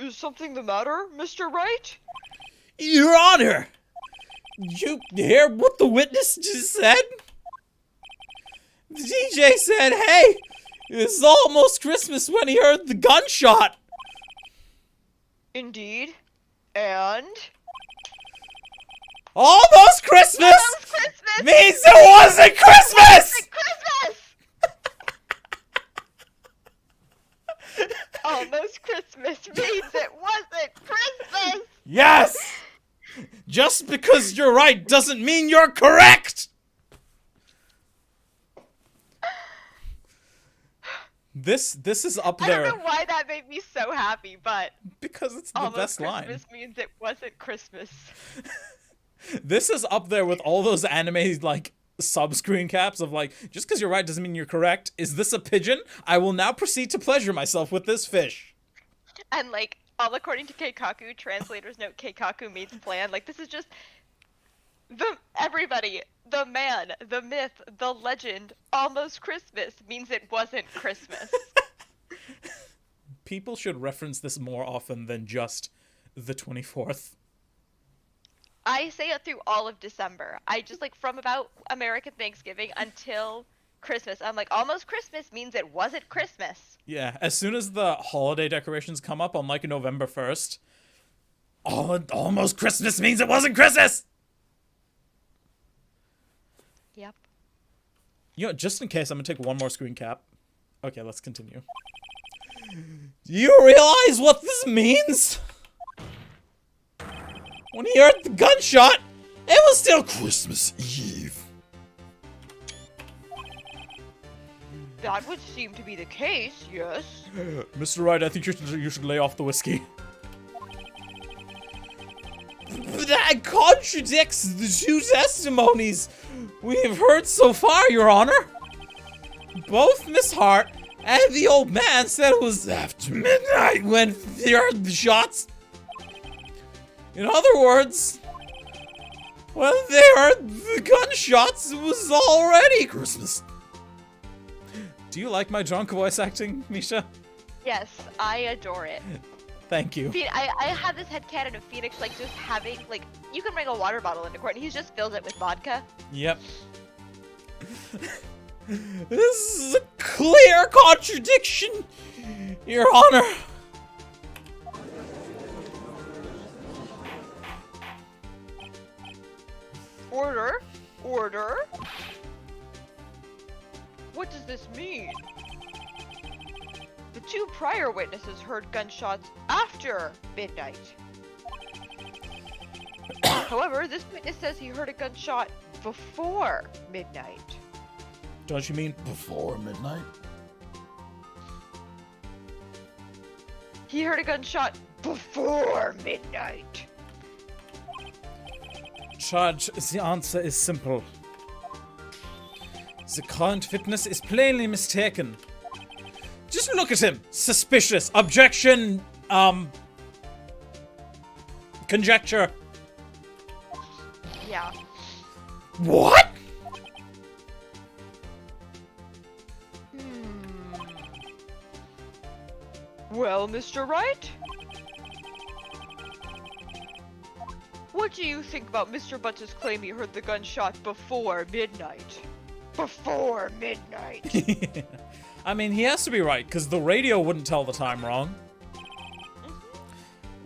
Is something the matter, Mr. Wright? Your Honor! You hear what the witness just said? The DJ said, hey, it's almost Christmas when he heard the gunshot. Indeed. And? Almost Christmas, Almost Christmas means it wasn't Christmas! Almost Christmas means it wasn't Christmas! Yes! Just because you're right doesn't mean you're correct! This is up there. I don't know why that made me so happy, but... Because it's the Almost best Christmas line. means it wasn't Christmas. This is up there with all those anime, like, sub-screen caps of, like, just because you're right doesn't mean you're correct. Is this a pigeon? I will now proceed to pleasure myself with this fish. And, like, all according to Keikaku, translators note Keikaku means plan. Like, this is just... Everybody, the man, the myth, the legend, almost Christmas means it wasn't Christmas. People should reference this more often than just the 24th. I say it through all of December. I just, like, from about American Thanksgiving until Christmas, I'm like, almost Christmas means it wasn't Christmas. Yeah, as soon as the holiday decorations come up on, like, November 1st, almost Christmas means it wasn't Christmas! Yep. You know, just in case, I'm gonna take one more screen cap. Okay, let's continue. Do you realize what this means? When he heard the gunshot, it was still Christmas Eve. That would seem to be the case, yes. Mr. Wright, I think you should lay off the whiskey. That contradicts the two testimonies we have heard so far, Your Honor. Both Miss Hart and the old man said it was after midnight when they heard the shots. In other words, when they heard the gunshots, it was already Christmas. Do you like my drunk voice acting, Misha? Yes, I adore it. Thank you. I have this headcanon of Phoenix, like, just having, like, you can bring a water bottle into court and he just fills it with vodka. Yep. This is a clear contradiction, Your Honor. Order? Order? What does this mean? The two prior witnesses heard gunshots after midnight. However, this witness says he heard a gunshot before midnight. Don't you mean before midnight? He heard a gunshot before midnight. Judge, the answer is simple. The current witness is plainly mistaken. Just look at him. Suspicious. Objection. Conjecture. Yeah. What? Well, Mr. Wright? What do you think about Mr. Butts' claim he heard the gunshot before midnight? Before midnight! I mean, he has to be right, because the radio wouldn't tell the time wrong.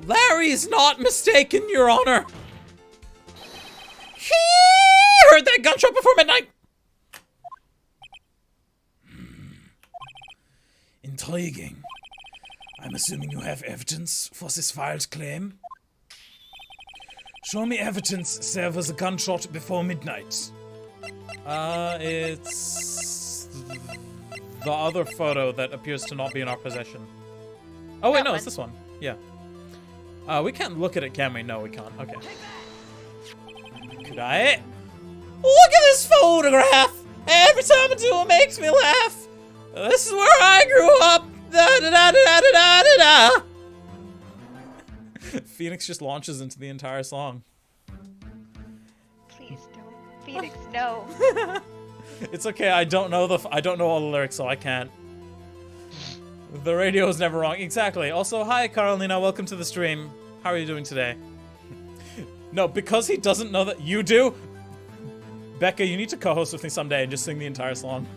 Larry's not mistaken, Your Honor. He heard that gunshot before midnight. Intriguing. I'm assuming you have evidence for this filed claim? Show me evidence there was a gunshot before midnight. It's the other photo that appears to not be in our possession. Oh wait, no, it's this one. Yeah. We can't look at it, can we? No, we can't. Okay. Could I? Look at this photograph! Every time I do it makes me laugh! This is where I grew up! Da da da da da da da da! Phoenix just launches into the entire song. Please don't. Phoenix, no. It's okay, I don't know all the lyrics, so I can't. The radio is never wrong. Exactly. Also, hi, Carolina. Welcome to the stream. How are you doing today? No, because he doesn't know that you do. Becca, you need to co-host with me someday and just sing the entire song.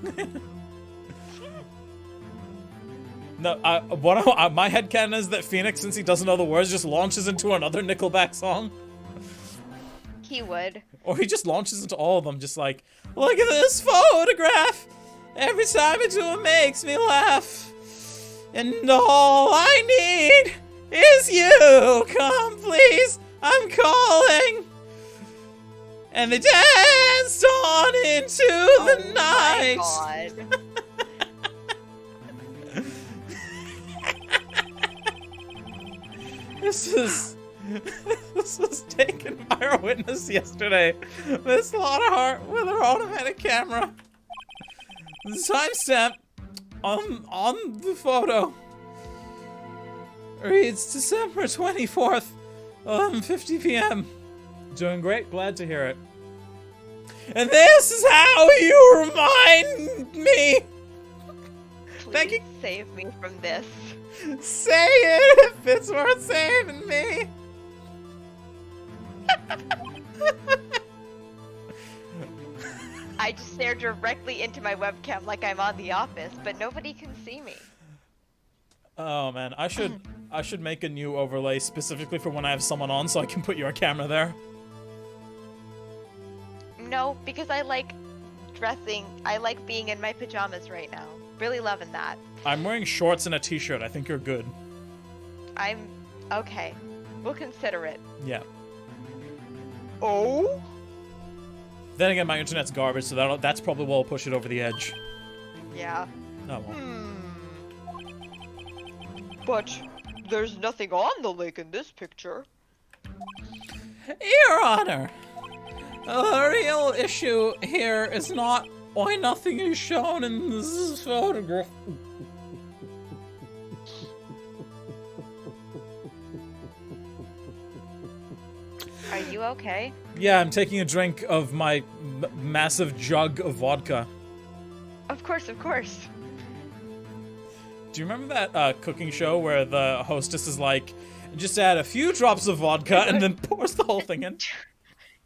No, my headcanon is that Phoenix, since he doesn't know the words, just launches into another Nickelback song. He would. Or he just launches into all of them, just like, look at this photograph! Every time I do it makes me laugh. And all I need is you. Come, please, I'm calling. And they danced on into the night. My God. This was taken by our witness yesterday. Miss Hart with her automatic camera. The timestamp on the photo reads December 24th, 11:50 p.m. Doing great, glad to hear it. And this is how you remind me. Thank you. Save me from this. Say it if it's worth saving me. I just stare directly into my webcam like I'm on The Office, but nobody can see me. Oh man, I should make a new overlay specifically for when I have someone on so I can put your camera there. No, because I like dressing. I like being in my pajamas right now. Really loving that. I'm wearing shorts and a t-shirt. I think you're good. I'm okay. We'll consider it. Yeah. Oh? Then again, my internet's garbage, so that's probably what will push it over the edge. Yeah. Oh well. But there's nothing on the lake in this picture. Your Honor, the real issue here is not why nothing is shown in this photograph. Are you okay? Yeah, I'm taking a drink of my massive jug of vodka. Of course, of course. Do you remember that cooking show where the hostess is like, just add a few drops of vodka and then pours the whole thing in?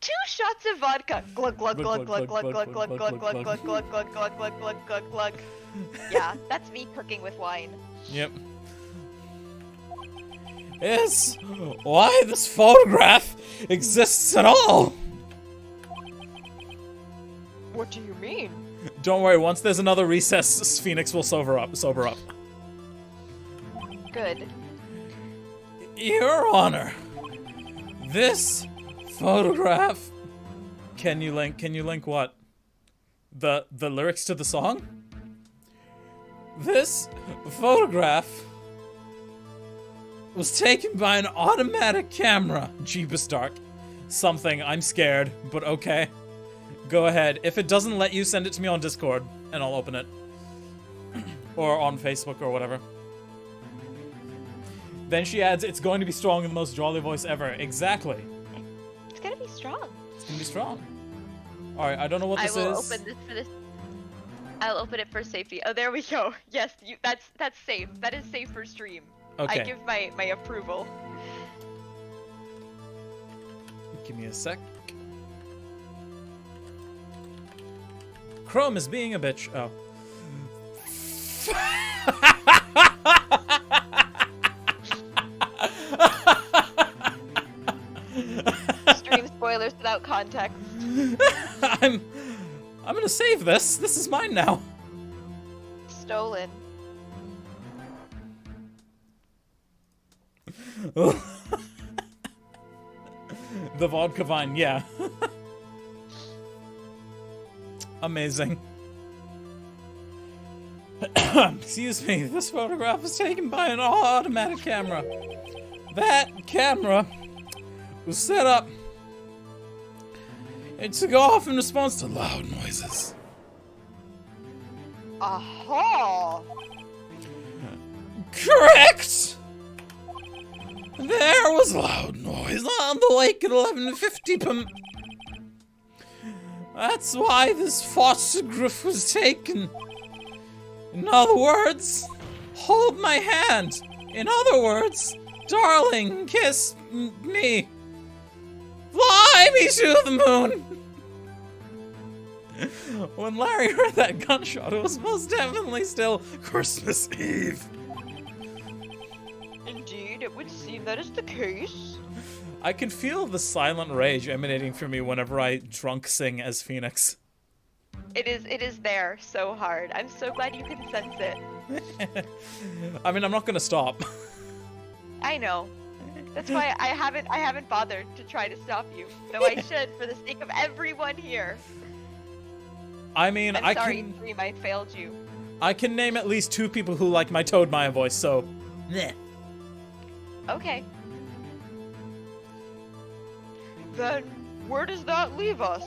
2 shots of vodka. Glug glug glug glug glug glug glug glug glug glug glug glug glug glug glug glug glug. Yeah, that's me cooking with wine. Yep. It's why this photograph exists at all. What do you mean? Don't worry, once there's another recess, Phoenix will sober up. Good. Your Honor, this photograph. Can you link what? The lyrics to the song? This photograph was taken by an automatic camera. Jeebus Dark. Something, I'm scared, but okay. Go ahead. If it doesn't let you, send it to me on Discord, and I'll open it. Or on Facebook or whatever. Then she adds, it's going to be strong in the most jolly voice ever. Exactly. It's gonna be strong. It's gonna be strong. Alright, I don't know what this is. I will open this for this. I'll open it for safety. Oh, there we go. Yes, that's safe. That is safe for stream. Okay. I give my approval. Give me a sec. Chrome is being a bitch. Oh. Stream spoilers without context. I'm gonna save this. This is mine now. Stolen. The vodka vine, yeah. Amazing. Excuse me, this photograph was taken by an automatic camera. That camera was set up to go off in response to loud noises. Aha! Correct! There was loud noise on the lake at 11:50 p.m. That's why this photograph was taken. In other words, Hold my hand. In other words, darling, kiss me. Fly me to the moon. When Larry heard that gunshot, it was most definitely still Christmas Eve. Indeed, it would seem that is the case. I can feel the silent rage emanating from me whenever I drunk sing as Phoenix. It is there so hard. I'm so glad you can sense it. I mean, I'm not gonna stop. I know. That's why I haven't bothered to try to stop you. Though I should for the sake of everyone here. I mean, I'm sorry, Dream, I failed you. I can name at least 2 people who like my Toad Maya voice, so... Bleh. Okay. Then, where does that leave us?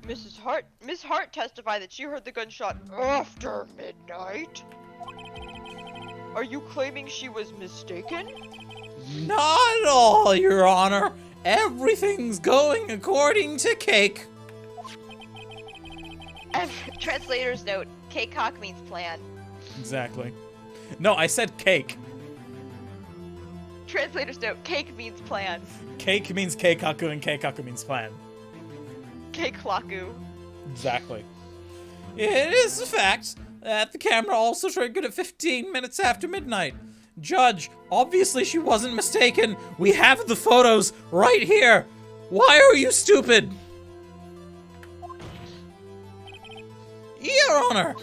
Miss Hart testified that she heard the gunshot after midnight. Are you claiming she was mistaken? Not at all, Your Honor. Everything's going according to cake. And translator's note, K-cock means plan. Exactly. No, I said cake. Translator's note, cake means plan. Cake means keikaku and keikaku means plan. Cake-laku. Exactly. It is a fact that the camera also triggered at 15 minutes after midnight. Judge, obviously she wasn't mistaken. We have the photos right here. Why are you stupid? Your Honor,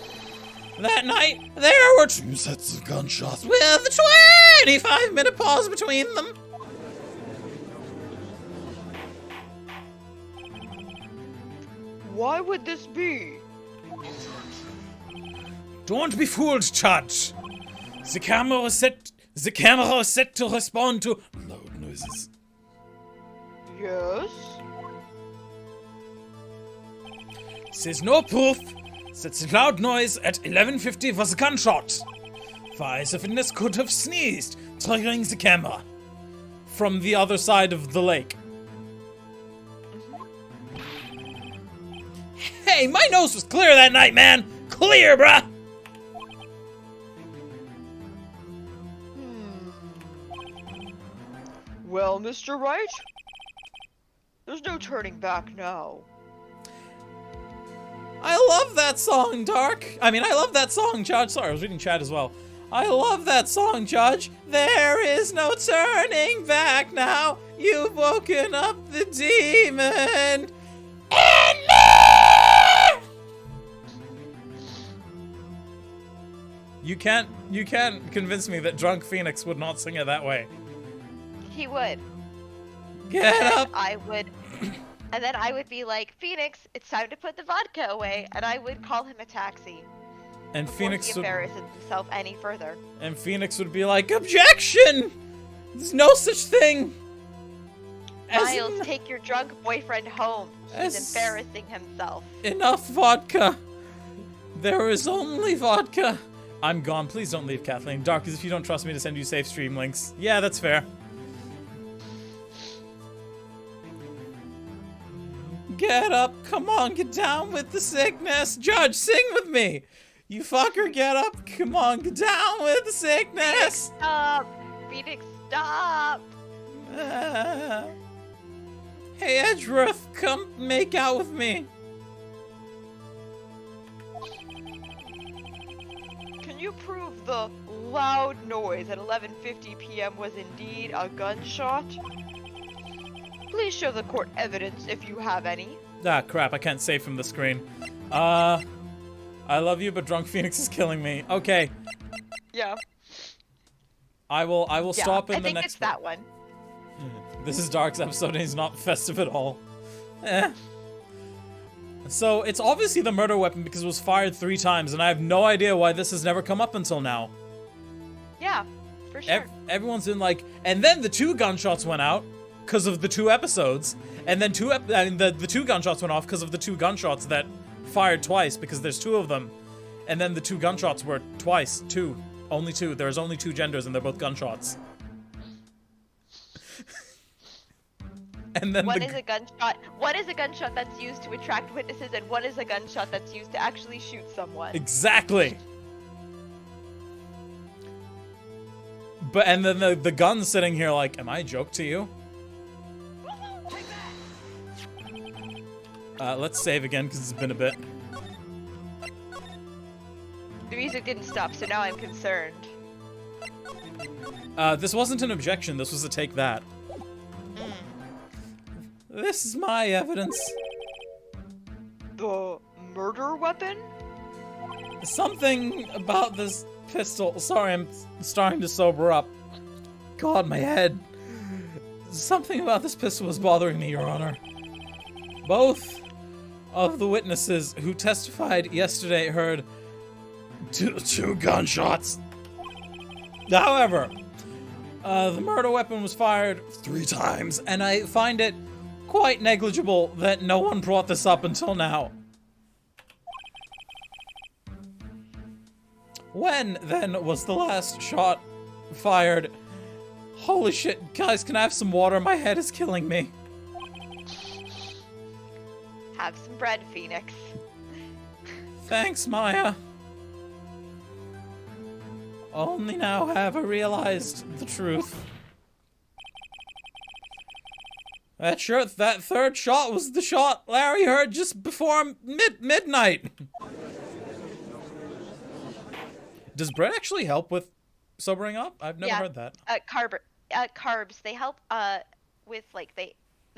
that night there were 2 sets of gunshots with a 25-minute pause between them. Why would this be? Don't be fooled, Judge. The camera was set to respond to loud noises. Yes? There's no proof that the loud noise at 11:50 was a gunshot. As if witness could have sneezed, triggering the camera from the other side of the lake. Hey, my nose was clear that night, man! Clear, bruh! Well, Mr. Wright? There's no turning back now. I love that song, Dark. I love that song, Judge. Sorry, I was reading chat as well. I love that song, Judge. There is no turning back now. You've woken up the demon in me! You can't convince me that drunk Phoenix would not sing it that way. He would. Get up! And then I would be like, Phoenix, it's time to put the vodka away, and I would call him a taxi. And Phoenix he embarrasses himself any further. And Phoenix would be like, objection! There's no such thing! Miles, take your drunk boyfriend home. He's embarrassing himself. Enough vodka. There is only vodka. I'm gone. Please don't leave, Kathleen. Dark, as if you don't trust me to send you safe stream links. Yeah, that's fair. Get up. Come on, get down with the sickness. Judge, sing with me. You fucker, get up. Come on, get down with the sickness. Stop. Phoenix, stop. Hey, Edgeworth, come make out with me. Can you prove the loud noise at 11:50 p.m. was indeed a gunshot? Please show the court evidence if you have any. Ah, crap, I can't save from the screen. I love you, but drunk Phoenix is killing me. Okay. Yeah. I will stop in the next one. I think it's that one. This is Dark's episode and he's not festive at all. So, it's obviously the murder weapon because it was fired 3 times, and I have no idea why this has never come up until now. Yeah, for sure. Everyone's been like, and then the 2 gunshots went out because of the 2 episodes, and then the 2 gunshots went off because of the 2 gunshots that fired twice because there's 2 of them, and then the 2 gunshots were twice, 2. Only 2. There's only 2 genders and they're both gunshots. And then one is a gunshot that's used to attract witnesses, and one is a gunshot that's used to actually shoot someone. Exactly. But and then the gun's sitting here like, am I a joke to you? Let's save again because it's been a bit. The music didn't stop, so now I'm concerned. This wasn't an objection. This was a take that. This is my evidence. The murder weapon? Something about this pistol. Sorry, I'm starting to sober up. God, my head. Something about this pistol was bothering me, Your Honor. Both of the witnesses who testified yesterday heard two gunshots. However, the murder weapon was fired 3 times, and I find it quite negligible that no one brought this up until now. When, then, was the last shot fired? Holy shit, guys, can I have some water? My head is killing me. Have some bread, Phoenix. Thanks, Maya. Only now have I realized the truth. That third shot was the shot Larry heard just before midnight. Does bread actually help with sobering up? I've never heard that. Carbs, they help with like they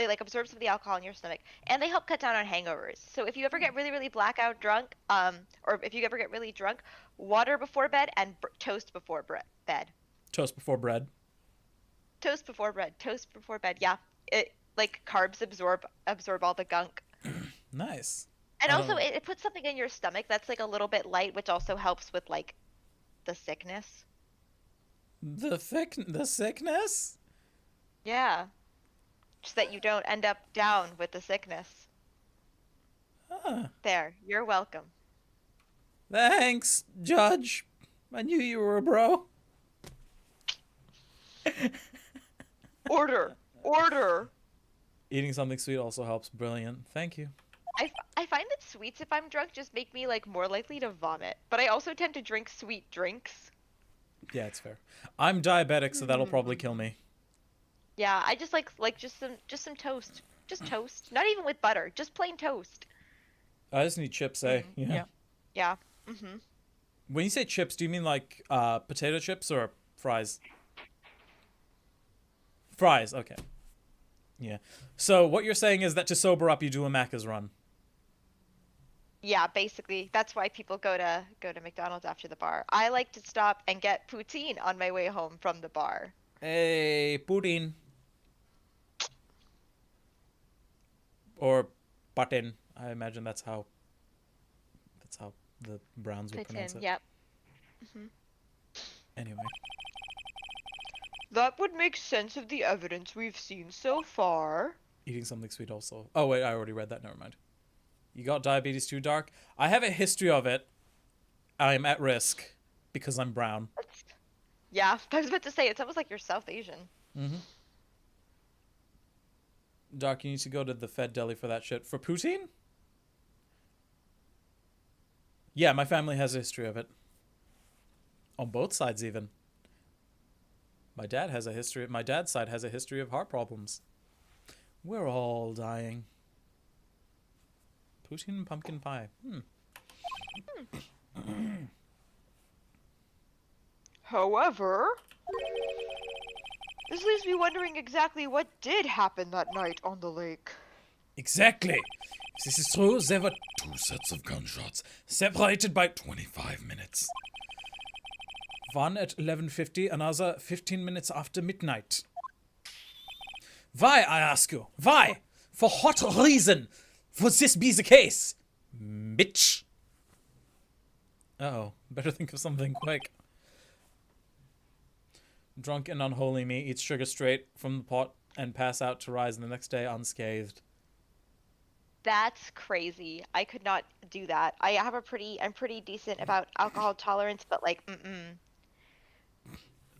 like absorb some of the alcohol in your stomach, and they help cut down on hangovers. So if you ever get really blackout drunk, or if you ever get really drunk, water before bed and toast before bed. Toast before bread. Toast before bread. Toast before bed. Yeah, it like carbs absorb all the gunk. Nice. And also it puts something in your stomach that's like a little bit light, which also helps with like the sickness. The sickness? Yeah. Just that you don't end up down with the sickness. Huh. There, you're welcome. Thanks, Judge. I knew you were a bro. Order! Order! Eating something sweet also helps. Brilliant. Thank you. I find that sweets, if I'm drunk, just make me like more likely to vomit. But I also tend to drink sweet drinks. Yeah, it's fair. I'm diabetic, so that'll probably kill me. Yeah, I just like just some toast. Just toast. Not even with butter. Just plain toast. I just need chips, eh? Yeah. Yeah. Mm-hmm. When you say chips, do you mean like potato chips or fries? Fries, okay. Yeah. So what you're saying is that to sober up, you do a Macca's run. Yeah, basically, that's why people go to McDonald's after the bar. I like to stop and get poutine on my way home from the bar. Hey, poutine. Or patin. I imagine that's how the Browns would pronounce it. Yep. Mm-hmm. Anyway. That would make sense of the evidence we've seen so far. Eating something sweet also. Oh wait, I already read that. Never mind. You got diabetes too, Dark? I have a history of it. I'm at risk because I'm brown. Yeah, I was about to say, it's almost like you're South Asian. Mm-hmm. Dark, you need to go to the Fed deli for that shit. For poutine? Yeah, my family has a history of it. On both sides, even. My dad's side has a history of heart problems. We're all dying. Poutine and pumpkin pie. However, this leaves me wondering exactly what did happen that night on the lake. Exactly. If this is true, there were 2 sets of gunshots, separated by 25 minutes. One at 11:50, another 15 minutes after midnight. Why, I ask you? Why? For what reason would this be the case? Bitch. Uh-oh. Better think of something quick. Drunk and unholy me eats sugar straight from the pot and pass out to rise the next day unscathed. That's crazy. I could not do that. I'm pretty decent about alcohol tolerance, but like,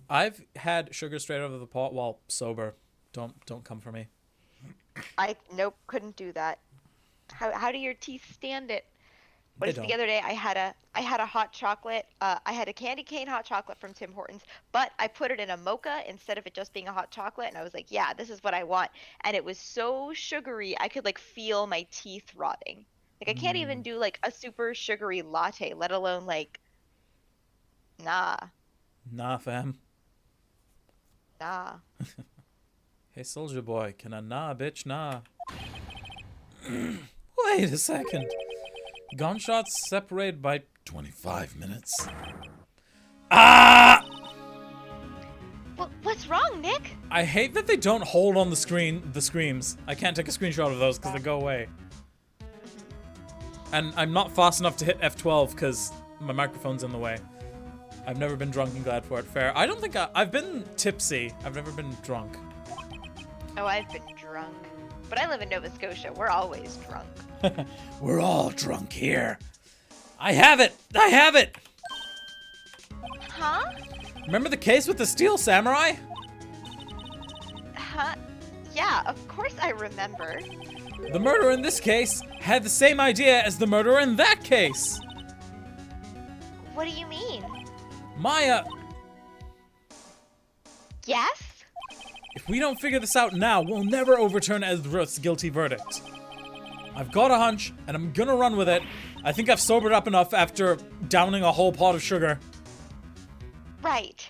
I've had sugar straight out of the pot while sober. Don't come for me. Nope, couldn't do that. How do your teeth stand it? What They is it? don't. The other day I had a hot chocolate. I had a candy cane hot chocolate from Tim Hortons, but I put it in a mocha instead of it just being a hot chocolate, and I was like, yeah, this is what I want. And it was so sugary, I could like feel my teeth rotting. Like I can't even Mm, do like a super sugary latte, let alone like nah, nah, fam. nah. Hey, soldier boy, can I nah, bitch, nah? Wait a second. Gunshots separated by 25 minutes. Ah! What's wrong, Nick? I hate that they don't hold on the screams. I can't take a screenshot of those because they go away. And I'm not fast enough to hit F12 because my microphone's in the way. I've never been drunk and glad for it. Fair. I don't think I've been tipsy. I've never been drunk. Oh, I've been drunk. But I live in Nova Scotia. We're always drunk. We're all drunk here. I have it! I have it! Huh? Remember the case with the steel samurai? Huh? Yeah, of course I remember. The murderer in this case had the same idea as the murderer in that case. What do you mean? Maya, Yes? if we don't figure this out now, we'll never overturn Edgeworth's guilty verdict. I've got a hunch, and I'm gonna run with it. I think I've sobered up enough after downing a whole pot of sugar. Right.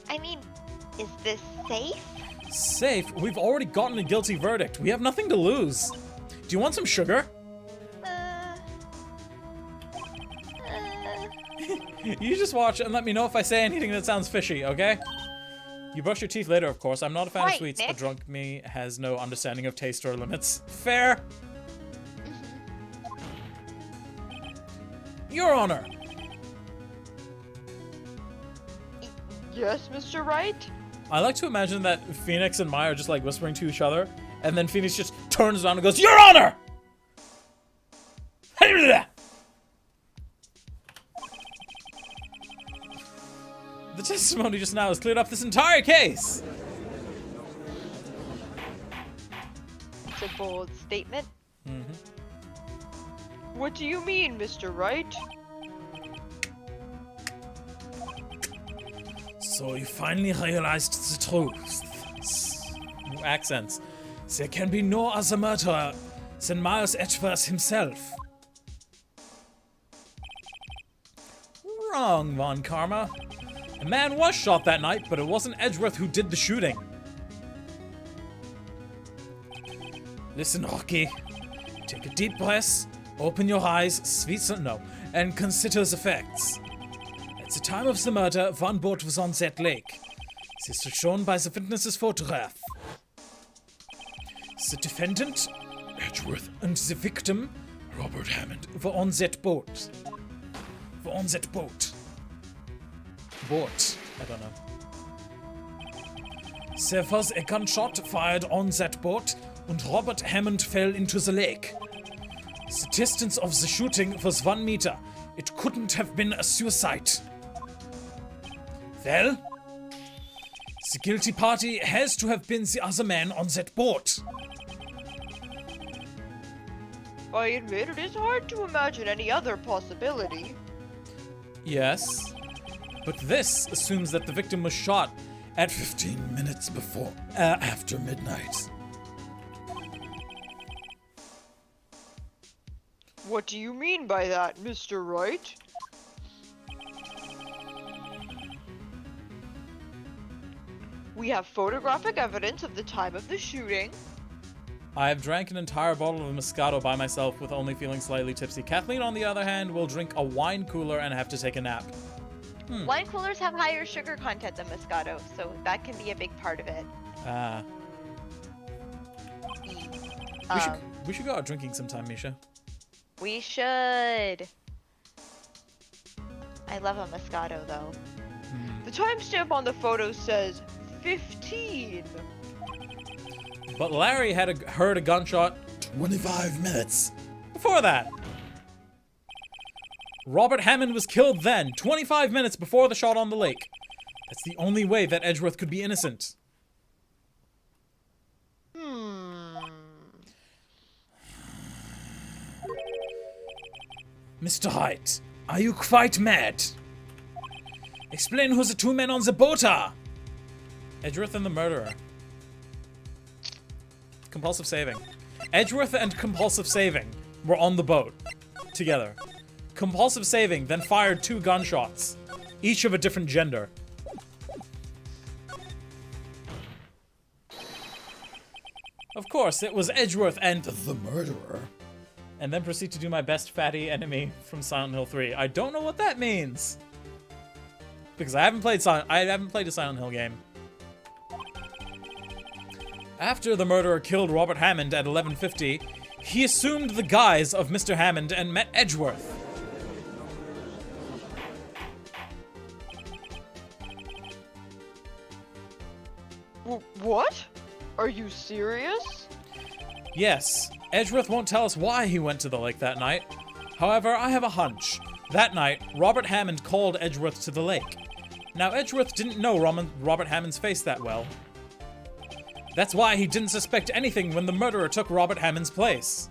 I mean, is this safe? Safe? We've already gotten a guilty verdict. We have nothing to lose. Do you want some sugar? Uh, You just watch and let me know if I say anything that sounds fishy, okay? You brush your teeth later, of course. I'm not a fan of Right, sweets, Nick. but drunk me has no understanding of taste or limits. Fair. Your Honor. yes, Mr. Wright? I like to imagine that Phoenix and Maya are just like whispering to each other, and then Phoenix just turns around and goes, Your Honor! The testimony just now has cleared up this entire case. It's a bold statement. What do you mean, Mr. Wright? So you finally realized the truth. Accents. There can be no other murderer than Miles Edgeworth himself. Wrong, Von Karma. A man was shot that night, but it wasn't Edgeworth who did the shooting. Listen, Rocky. Take a deep breath, open your eyes, and consider the facts. At the time of the murder, one boat was on that lake. This is shown by the witness's photograph. The defendant, Edgeworth, and the victim, Robert Hammond, were on that boat. Boat. I don't know. There was a gunshot fired on that boat, and Robert Hammond fell into the lake. The distance of the shooting was 1 meter. It couldn't have been a suicide. Well, the guilty party has to have been the other man on that boat. I admit it is hard to imagine any other possibility. Yes, but this assumes that the victim was shot at 15 minutes after midnight. What do you mean by that, Mr. Wright? We have photographic evidence of the time of the shooting. I have drank an entire bottle of Moscato by myself with only feeling slightly tipsy. Kathleen, on the other hand, will drink a wine cooler and have to take a nap. Wine coolers have higher sugar content than Moscato, so that can be a big part of it. We should go out drinking sometime, Misha. We should. I love a Moscato, though. The timestamp on the photo says 15. But Larry had heard a gunshot 25 minutes before that. Robert Hammond was killed then, 25 minutes before the shot on the lake. That's the only way that Edgeworth could be innocent. Mr. Wright, are you quite mad? Explain who the two men on the boat are. Edgeworth and the murderer. Compulsive saving. Edgeworth and compulsive saving were on the boat together. Compulsive saving then fired 2 gunshots, each of a different gender. Of course, it was Edgeworth and the murderer. And then proceed to do my best fatty enemy from Silent Hill 3. I don't know what that means. Because I haven't played a Silent Hill game. After the murderer killed Robert Hammond at 11:50, he assumed the guise of Mr. Hammond and met Edgeworth. What? Are you serious? Yes, Edgeworth won't tell us why he went to the lake that night. However, I have a hunch. That night, Robert Hammond called Edgeworth to the lake. Now, Edgeworth didn't know Robert Hammond's face that well. That's why he didn't suspect anything when the murderer took Robert Hammond's place.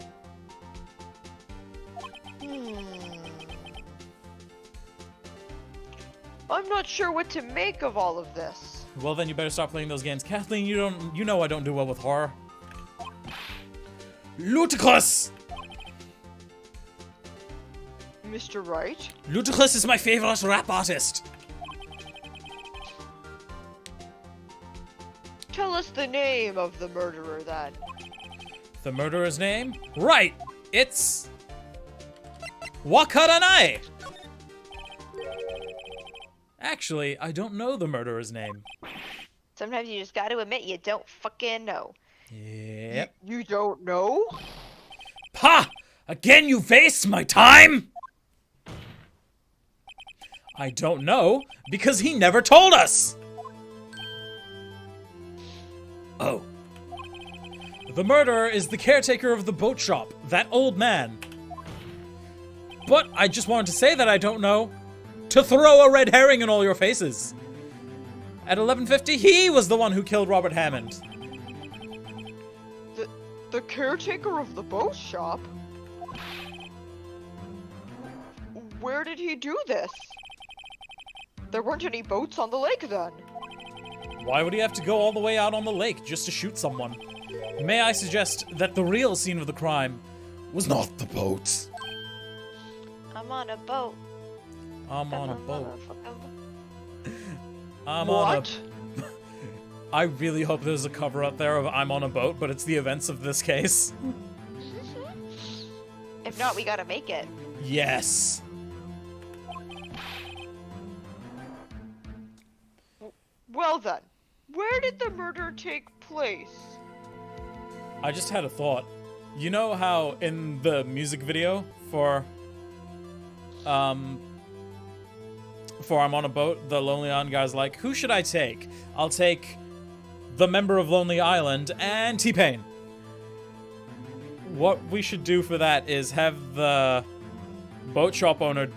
I'm not sure what to make of all of this. Well, then you better stop playing those games. Kathleen, you know I don't do well with horror. Ludicrous! Mr. Wright? Ludicrous is my favorite rap artist. Tell us the name of the murderer, then. The murderer's name? Right! It's... Wakaranai! Actually, I don't know the murderer's name. Sometimes you just gotta admit you don't fucking know. Yep. You don't know? Pa! Again you waste my time! I don't know, because he never told us! Oh. The murderer is the caretaker of the boat shop, that old man. But I just wanted to say that I don't know. To throw a red herring in all your faces. At 11:50, he was the one who killed Robert Hammond. The caretaker of the boat shop? Where did he do this? There weren't any boats on the lake then. Why would he have to go all the way out on the lake just to shoot someone? May I suggest that the real scene of the crime was not the boat. I'm on a boat. I'm on a boat. I'm What? on a... I really hope there's a cover up there of I'm on a boat, but it's the events of this case. If not, we gotta make it. Yes. Well then, where did the murder take place? I just had a thought. You know how in the music video for I'm on a boat, the Lonely Island guy's like, who should I take? I'll take the member of Lonely Island and T-Pain. What we should do for that is have the boat shop owner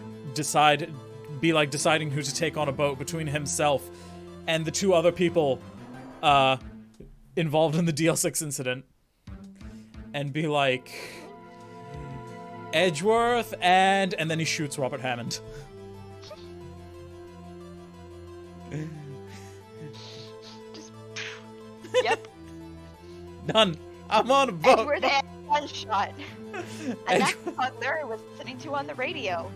be like deciding who to take on a boat between himself and the 2 other people involved in the DL6 incident. And be like, Edgeworth and then he shoots Robert Hammond. Yep. Done. I'm on a boat. Edgeworth had one shot. And that's what Larry was listening to on the radio.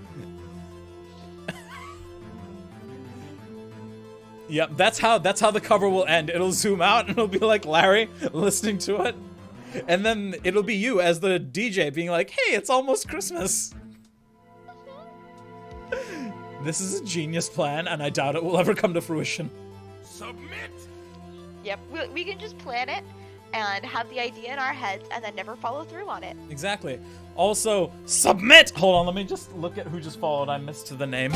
Yep, that's how the cover will end. It'll zoom out and it'll be like Larry listening to it. And then it'll be you as the DJ being like, hey, it's almost Christmas. This is a genius plan, and I doubt it will ever come to fruition. Submit! Yep, we can just plan it and have the idea in our heads and then never follow through on it. Exactly. Also, submit! Hold on, let me just look at who just followed. I missed the name.